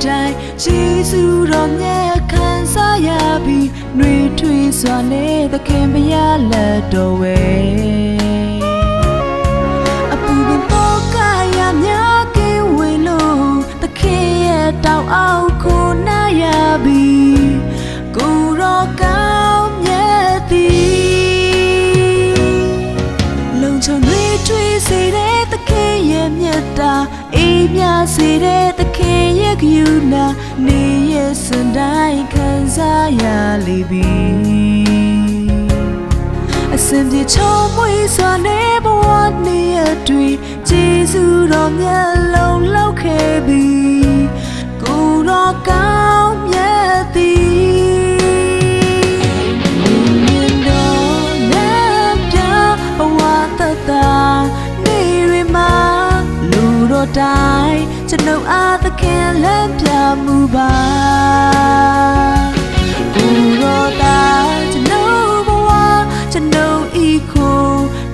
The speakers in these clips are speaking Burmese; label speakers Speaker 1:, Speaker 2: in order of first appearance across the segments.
Speaker 1: တိုင်းယေရှုတော်မြတ်ခံစားရပြီးနှွေထွေးစွာနဲ့သခင်ဘုရားလက်တော်ဝဲအပူပင်ပေါ်ကရများကင်းဝေလို့သခင်ရဲ့တောင်အောက်ကိုနားရပြီးကိုယ်တော်ကောင်းမြတ်သည်လုံခြုံတွေထွေးစေတဲ့သခင်ရဲ့မြတ်တာအေးမြစေတဲ့သခင်ရဲ့ဂရုဏာနေရဲ့စံတိုင်းခံစားရလိမ့်ပြီအစင်ပြေချုံမွေးစွာနေဘဝနေရတွေ့ယေရှုတော်မြတ်လုံလောက်ခဲ့ပြီကိုယ်တော်ကောင်းမြတ်သည်မြင်တော်နဲ့ပြဘဝတသက်နေရမှာလူတော်တိုင်းကျွန်ုပ်အားသခင်လမ်းပြမှုပါကိုယ်တော်တိုင်းကျွန်ုပ်ဘဝကျွန်ုပ်ဤကို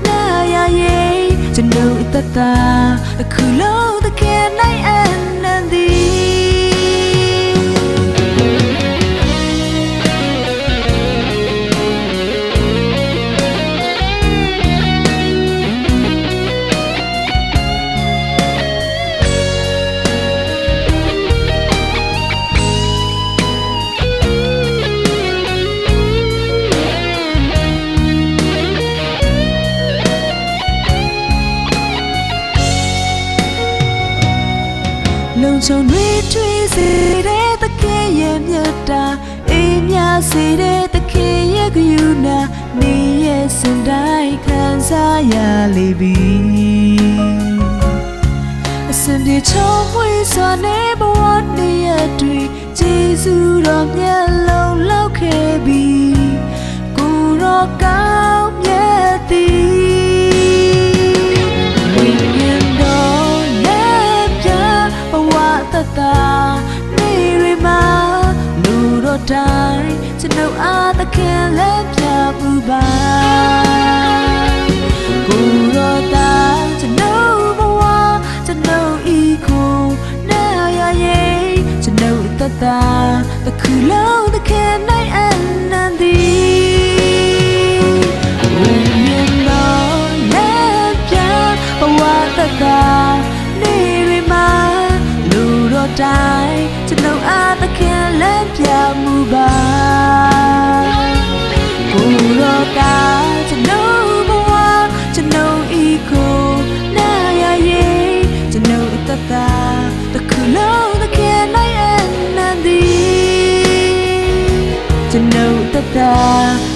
Speaker 1: နာရရဲ့ကျွန်ုပ်တသက်အခုလုံးသခင်နိုင်အနန္တိလုံခြုံတွေထွေးစေတဲ့သခင်ရဲ့မြတ်တာအေးမြစေတဲ့သခင်ရဲ့ဂရုဏာနေရဲ့စံတိုင်းခံစားရလိမ့်ပြီအစင်ပြေချုံမွေးစွာနေဘဝနေရတွေ့ယေရှုတော်မြတ်လုံလောက်ခဲ့ပြီကိုယ်တော်ကောင်းမြတ်သည်ဝိညာဉ်တော်နဲ့ပြဘဝတသက်နေရမှာလူတော်တိုင်းကျွန်ုပ်အားသခင်လက်ပြပူပါကိုယ်တော်တိုင်းကျွန်ုပ်ဘဝကျွန်ုပ်ဤကိုနာရရဲ့ကျွန်ုပ်တသက်တခုလုံးသခင်နိုင်အနန္တိဝိညာဉ်တော်နဲ့ပြဘဝတသက်နေရမှာလူတော်တိုင်းကျွန်ုပ်အားသခင်လက်ပြမှုပါကိုယ်တော်တိုင်းကျွန်ုပ်ဘဝကျွန်ုပ်ဤကိုနာရရဲ့ကျွန်ုပ်တသက်တခုလုံးသခင်နိုင်အနန္တိကျွန်ုပ်တသက်